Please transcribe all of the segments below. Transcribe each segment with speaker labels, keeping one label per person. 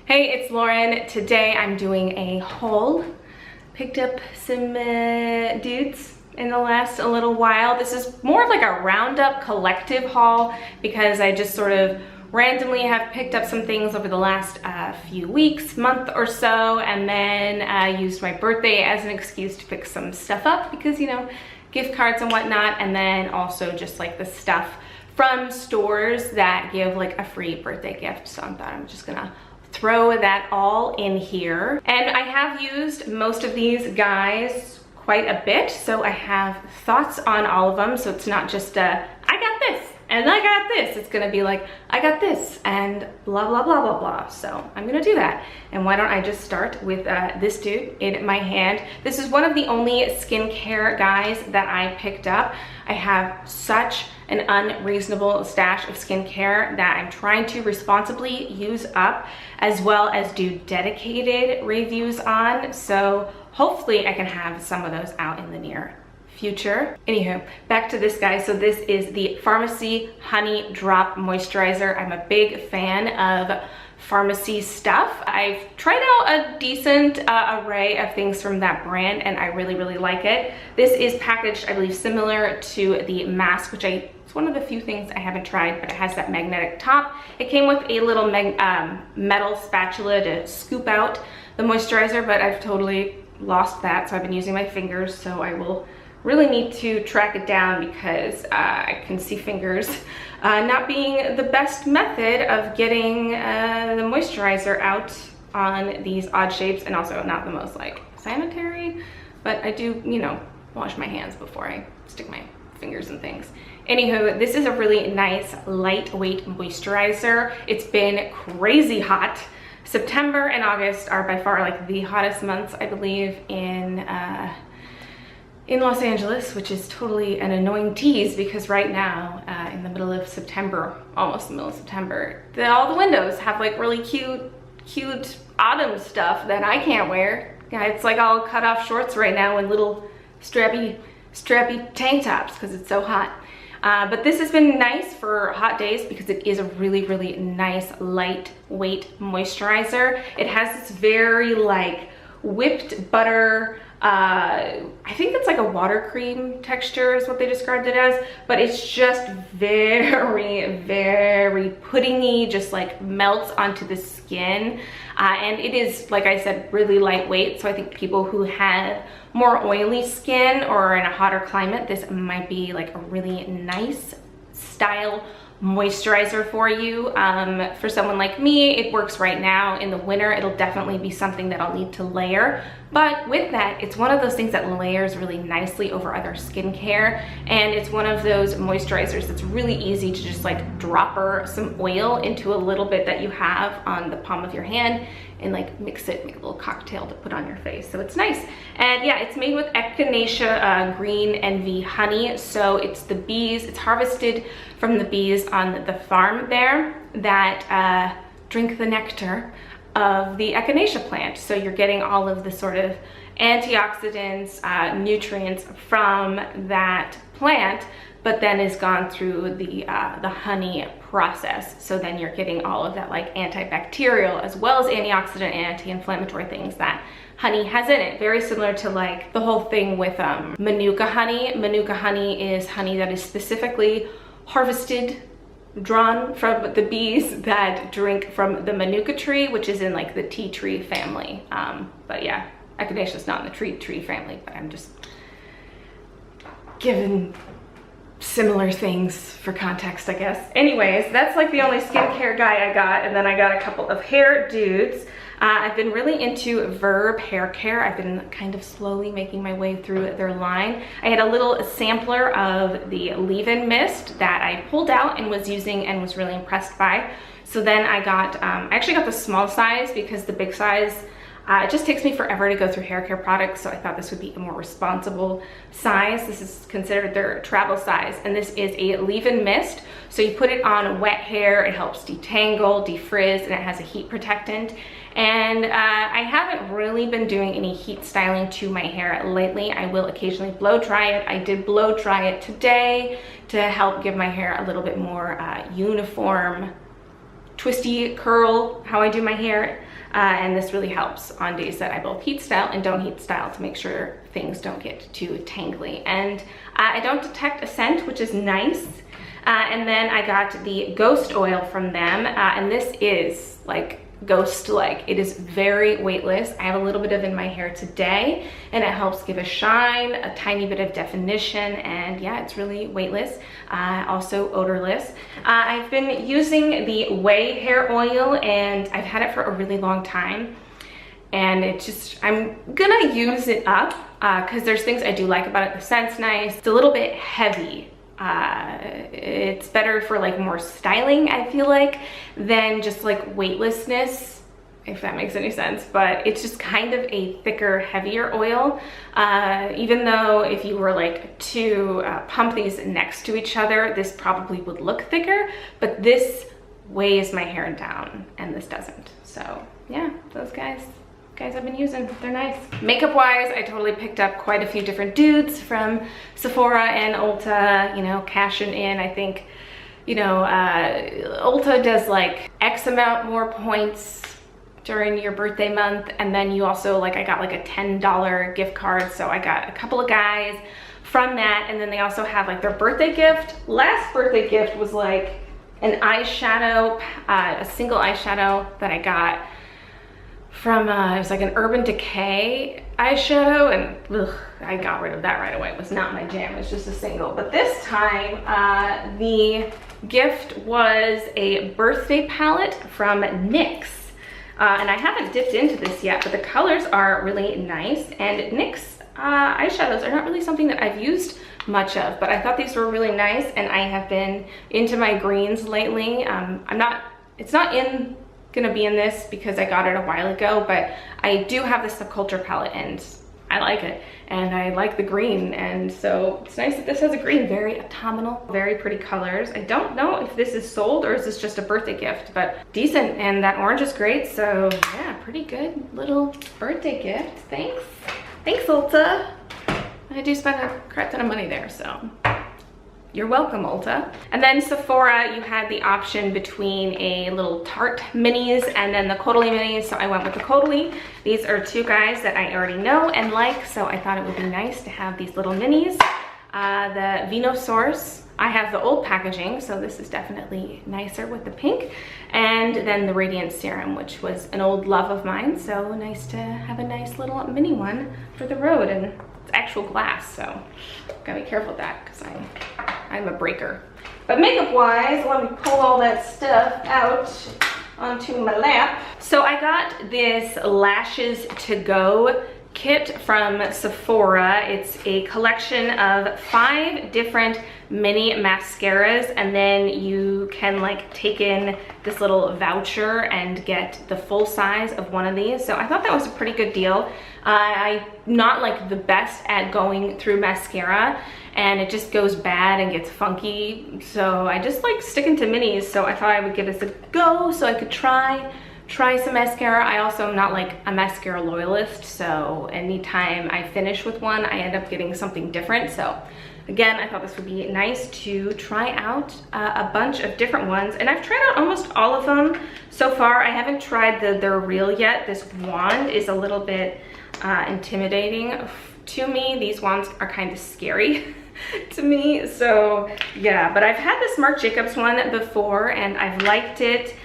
Speaker 1: Hey, it's Lauren. Today I'm doing a haul. Picked up some dudes in the last a little while. This is more of like a roundup collective haul because I just sort of randomly have picked up some things over the last few weeks, month or so, and then I used my birthday as an excuse to pick some stuff up because, you know, gift cards and whatnot, and then also just like the stuff from stores that give like a free birthday gift. So I thought I'm just gonna throw that all in here. And I have used most of these guys quite a bit, so I have thoughts on all of them. So it's not just I got this and I got this. It's gonna be like, I got this and blah, blah, blah, blah, blah. So I'm gonna do that. And why don't I just start with this dude in my hand. This is one of the only skincare guys that I picked up. I have such an unreasonable stash of skincare that I'm trying to responsibly use up, as well as do dedicated reviews on. So hopefully I can have some of those out in the near future. Anywho, back to this guy. So this is the Farmacy Honey Drop Moisturizer. I'm a big fan of Farmacy stuff. I've tried out a decent array of things from that brand and I really, really like it. This is packaged, I believe, similar to the mask, which it's one of the few things I haven't tried, but it has that magnetic top. It came with a little metal spatula to scoop out the moisturizer, but I've totally lost that, so I've been using my fingers, so I will really need to track it down because I can see fingers not being the best method of getting the moisturizer out on these odd shapes, and also not the most like sanitary, but I do, you know, wash my hands before I stick my fingers and things. Anywho, this is a really nice lightweight moisturizer. It's been crazy hot. September and August are by far like the hottest months, I believe, in Los Angeles, which is totally an annoying tease because right now, in the middle of September, almost the middle of September, all the windows have like really cute autumn stuff that I can't wear. Yeah, it's like all cut off shorts right now and little strappy tank tops because it's so hot. But this has been nice for hot days because it is a really, really nice lightweight moisturizer. It has this very like whipped butter, I think it's like a water cream texture is what they described it as, but it's just very, very puddingy, just like melts onto the skin. And it is, like I said, really lightweight. So I think people who have more oily skin or in a hotter climate, this might be like a really nice style moisturizer for you. For someone like me, it works right now. In the winter, it'll definitely be something that I'll need to layer. But with that, it's one of those things that layers really nicely over other skincare. And it's one of those moisturizers that's really easy to just like dropper some oil into a little bit that you have on the palm of your hand and like mix it, make a little cocktail to put on your face. So it's nice. And yeah, it's made with Echinacea green envy honey. So it's the bees, it's harvested from the bees on the farm there that drink the nectar of the Echinacea plant. So you're getting all of the sort of antioxidants, nutrients from that plant, but then is gone through the honey process. So then you're getting all of that like antibacterial as well as antioxidant and anti-inflammatory things that honey has in it. Very similar to like the whole thing with Manuka honey. Manuka honey is honey that is specifically harvested, drawn from the bees that drink from the Manuka tree, which is in like the tea tree family. But yeah, Echinacea is not in the tree family, but I'm just giving similar things for context, I guess. Anyways, that's like the only skincare guy I got, and then I got a couple of hair dudes. I've been really into Verb hair care. I've been kind of slowly making my way through their line. I had a little sampler of the leave-in mist that I pulled out and was using and was really impressed by. So then I got, I actually got the small size because the big size, it just takes me forever to go through hair care products, so I thought this would be a more responsible size. This is considered their travel size, and this is a leave-in mist. So you put it on wet hair, it helps detangle, defrizz, and it has a heat protectant. And I haven't really been doing any heat styling to my hair lately. I will occasionally blow dry it. I did blow dry it today to help give my hair a little bit more uniform twisty curl how I do my hair. And this really helps on days that I both heat style and don't heat style to make sure things don't get too tangly. And I don't detect a scent, which is nice. And then I got the Ghost Oil from them, and this is like ghost-like. It is very weightless. I have a little bit of it in my hair today, and it helps give a shine, a tiny bit of definition, and yeah, it's really weightless. Also odorless. I've been using the Way hair oil, and I've had it for a really long time, and it just, I'm gonna use it up because there's things I do like about it. The scent's nice. It's a little bit heavy. It's better for like more styling, I feel like, than just like weightlessness, if that makes any sense. But it's just kind of a thicker, heavier oil. Even though if you were like to pump these next to each other, this probably would look thicker, but this weighs my hair down and this doesn't. So yeah, those guys I've been using, they're nice. Makeup wise, I totally picked up quite a few different dudes from Sephora and Ulta, you know, cashing in. I think, you know, Ulta does like X amount more points during your birthday month, and then you also, like, I got like a $10 gift card, so I got a couple of guys from that. And then they also have like their birthday gift. Last birthday gift was like an eyeshadow, a single eyeshadow that I got from, it was like an Urban Decay eyeshadow, and ugh, I got rid of that right away. It was not my jam, it was just a single. But this time, the gift was a birthday palette from NYX. And I haven't dipped into this yet, but the colors are really nice. And NYX eyeshadows are not really something that I've used much of, but I thought these were really nice, and I have been into my greens lately. It's not gonna be in this because I got it a while ago, but I do have the Subculture palette and I like it, and I like the green, and so it's nice that this has a green. Very autumnal, very pretty colors. I don't know if this is sold or is this just a birthday gift, but decent, and that orange is great. So yeah, pretty good little birthday gift. Thanks Ulta. I do spend a crap ton of money there, so you're welcome, Ulta. And then Sephora, you had the option between a little Tarte minis and then the Caudalie minis, so I went with the Caudalie. These are two guys that I already know and like, so I thought it would be nice to have these little minis. The Vino Source, I have the old packaging, so this is definitely nicer with the pink. And then the Radiant Serum, which was an old love of mine, so nice to have a nice little mini one for the road. And it's actual glass, so gotta be careful with that because I'm a breaker. But makeup wise, let me pull all that stuff out onto my lap. So I got this Lashes to Go kit from Sephora. It's a collection of 5 different mini mascaras, and then you can like take in this little voucher and get the full size of one of these. So I thought that was a pretty good deal. I'm not like the best at going through mascara, and it just goes bad and gets funky, so I just like sticking to minis. So I thought I would give this a go so I could try some mascara. I also am not like a mascara loyalist, so anytime I finish with one, I end up getting something different. So again, I thought this would be nice to try out a bunch of different ones, and I've tried out almost all of them so far. I haven't tried the Real yet. This wand is a little bit intimidating to me. These wands are kind of scary to me, so yeah. But I've had this Marc Jacobs one before and I've liked it.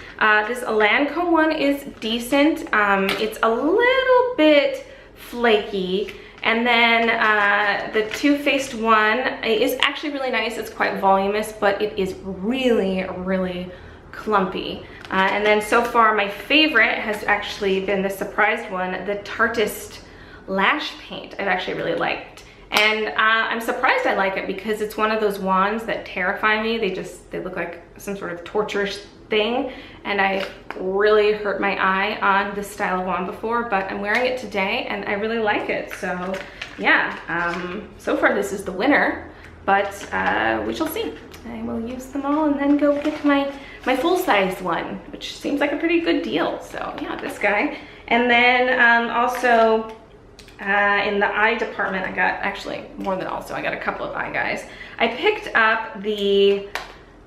Speaker 1: This Lancome one is decent. It's a little bit flaky. And then the Too Faced one is actually really nice. It's quite voluminous, but it is really, really clumpy. And then so far my favorite has actually been the surprised one, the Tarteist Lash Paint. I've actually really liked. And I'm surprised I like it because it's one of those wands that terrify me. They look like some sort of torturous thing, and I really hurt my eye on this style of wand before, but I'm wearing it today and I really like it. So yeah, so far this is the winner, but we shall see. I will use them all and then go get my full-size one, which seems like a pretty good deal. So yeah, this guy. And then also in the eye department, I got actually more than also, I got a couple of eye guys. I picked up the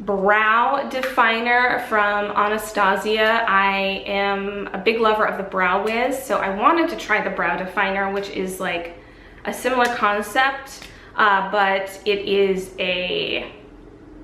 Speaker 1: brow definer from Anastasia. I am a big lover of the Brow Wiz, so I wanted to try the brow definer, which is like a similar concept, but it is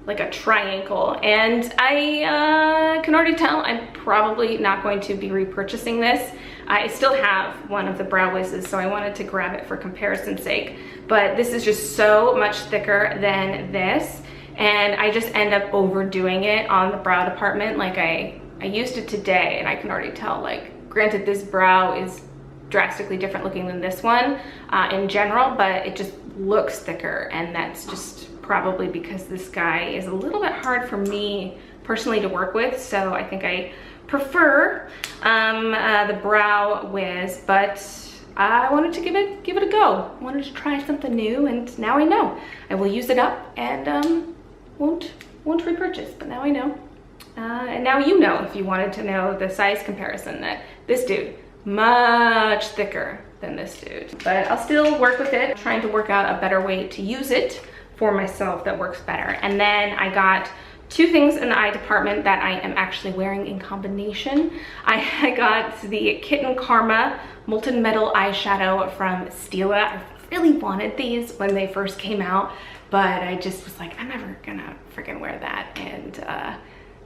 Speaker 1: like a triangle, and I can already tell I'm probably not going to be repurchasing this. I still have one of the Brow Wiz's, so I wanted to grab it for comparison's sake, but this is just so much thicker than this, and I just end up overdoing it on the brow department. Like I used it today, and I can already tell, like, granted this brow is drastically different looking than this one in general, but it just looks thicker, and that's just probably because this guy is a little bit hard for me personally to work with, so I think I prefer the Brow Wiz, but I wanted to give it a go. I wanted to try something new, and now I know. I will use it up and won't repurchase, but now I know. And now you know, if you wanted to know the size comparison, that this dude, much thicker than this dude. But I'll still work with it, trying to work out a better way to use it for myself that works better. And then I got two things in the eye department that I am actually wearing in combination. I got the Kitten Karma Molten Metal eyeshadow from Stila. I really wanted these when they first came out, but I just was like, I'm never gonna freaking wear that. And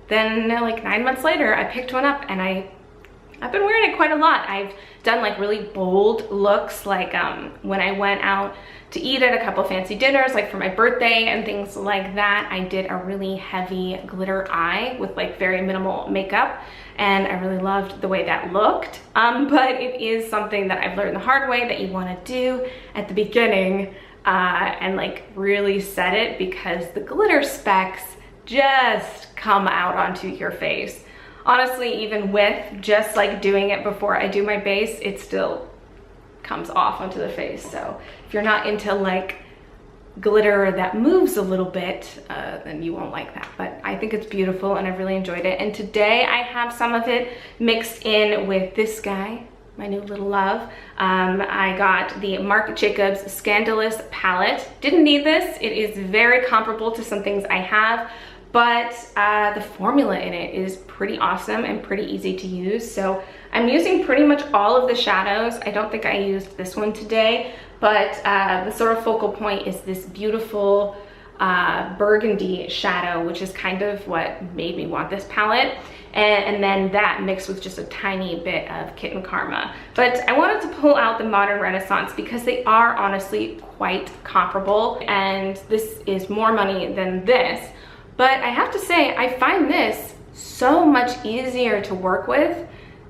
Speaker 1: then like 9 months later, I picked one up, and I've been wearing it quite a lot. I've done like really bold looks, like when I went out to eat at a couple fancy dinners, like for my birthday and things like that. I did a really heavy glitter eye with like very minimal makeup, and I really loved the way that looked. But it is something that I've learned the hard way, that you want to do at the beginning and like really set it, because the glitter specks just come out onto your face. Honestly, even with just like doing it before I do my base, it still comes off onto the face. So if you're not into like glitter that moves a little bit, then you won't like that. But I think it's beautiful, and I've really enjoyed it. And today I have some of it mixed in with this guy, my new little love. I got the Marc Jacobs Scandalust palette. Didn't need this. It is very comparable to some things I have, but the formula in it is pretty awesome and pretty easy to use. So I'm using pretty much all of the shadows. I don't think I used this one today, but the sort of focal point is this beautiful burgundy shadow, which is kind of what made me want this palette. And then that mixed with just a tiny bit of Kitten Karma. But I wanted to pull out the Modern Renaissance because they are honestly quite comparable, and this is more money than this. But I have to say, I find this so much easier to work with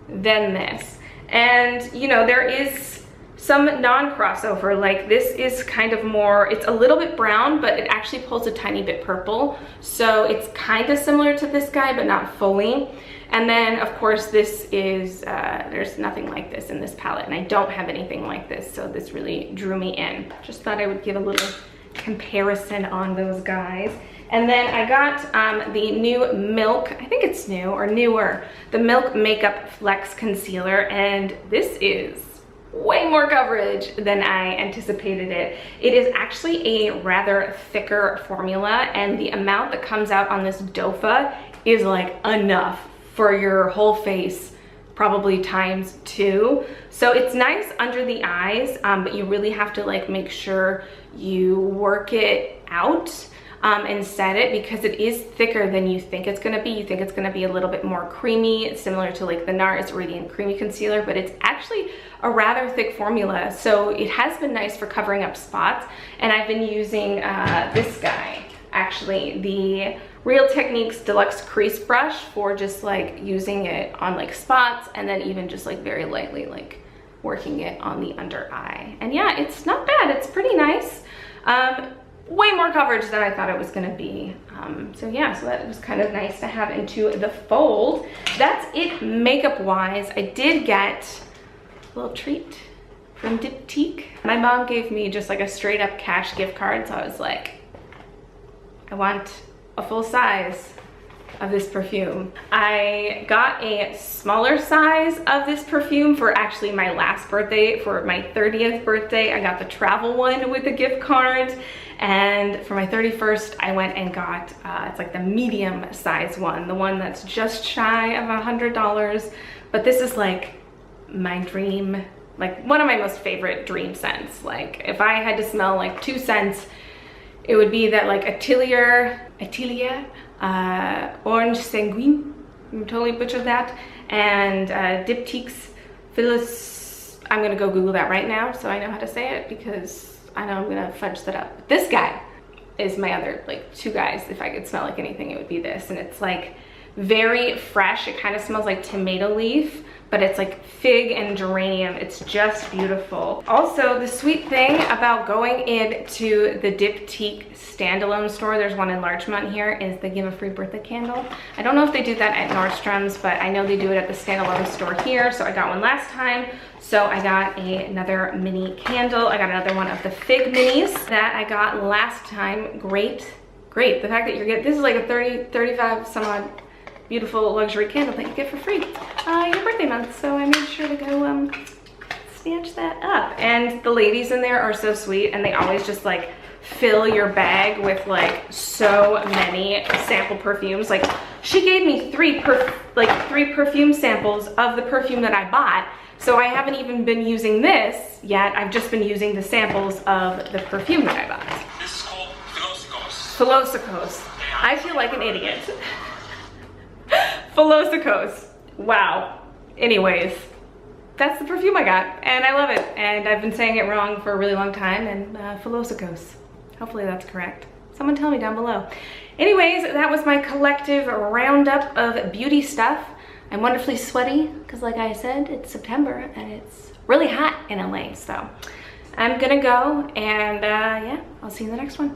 Speaker 1: than this. And you know, there is some non-crossover. Like this is kind of more, it's a little bit brown, but it actually pulls a tiny bit purple. So it's kind of similar to this guy, but not fully. And then of course this is, there's nothing like this in this palette, and I don't have anything like this. So this really drew me in. Just thought I would give a little comparison on those guys. And then I got the new Milk, I think it's new or newer, the Milk Makeup Flex Concealer, and this is way more coverage than I anticipated it. It is actually a rather thicker formula, and the amount that comes out on this dofa is like enough for your whole face, probably ×2. So it's nice under the eyes, but you really have to like make sure you work it out and set it, because it is thicker than you think it's gonna be. You think it's gonna be a little bit more creamy, similar to like the NARS Radiant Creamy Concealer, but it's actually a rather thick formula. So it has been nice for covering up spots. And I've been using this guy, actually, the Real Techniques Deluxe Crease Brush, for just like using it on like spots, and then even just like very lightly like working it on the under eye. And yeah, it's not bad, it's pretty nice. Way more coverage than I thought it was gonna be. So yeah, so that was kind of nice to have into the fold. That's it makeup wise. I did get a little treat from Diptyque. My mom gave me just like a straight up cash gift card, so I was like, I want a full size of this perfume. I got a smaller size of this perfume for actually my last birthday. For my 30th birthday, I got the travel one with a gift card. And for my 31st, I went and got, it's like the medium size one, the one that's just shy of $100. But this is like my dream, like one of my most favorite dream scents. Like if I had to smell like 2 scents, it would be that like Atelier, Orange Sanguine, I'm totally butchered that, and Diptyque Philosykos. I'm gonna go Google that right now so I know how to say it, because I know I'm gonna fudge that up. But this guy is my other, like 2 guys. If I could smell like anything, it would be this. And it's like very fresh. It kind of smells like tomato leaf, but it's like fig and geranium. It's just beautiful. Also, the sweet thing about going into the Diptyque standalone store, there's one in Larchmont here, is they give a free birthday candle. I don't know if they do that at Nordstrom's, but I know they do it at the standalone store here. So I got one last time. So I got another mini candle. I got another one of the fig minis that I got last time. Great. The fact that you're getting, this is like a 35 some odd beautiful luxury candle that you get for free your birthday month. So I made sure to go snatch that up. And the ladies in there are so sweet, and they always just like fill your bag with like so many sample perfumes. Like she gave me 3 perfume samples of the perfume that I bought. So I haven't even been using this yet. I've just been using the samples of the perfume that I bought.
Speaker 2: This is called Philosykos.
Speaker 1: Philosykos. I feel like an idiot. Philosykos. Wow. Anyways, that's the perfume I got, and I love it. And I've been saying it wrong for a really long time, and Philosykos. Hopefully that's correct. Someone tell me down below. Anyways, that was my collective roundup of beauty stuff. I'm wonderfully sweaty because, like I said, it's September and it's really hot in LA. So I'm gonna go, and yeah, I'll see you in the next one.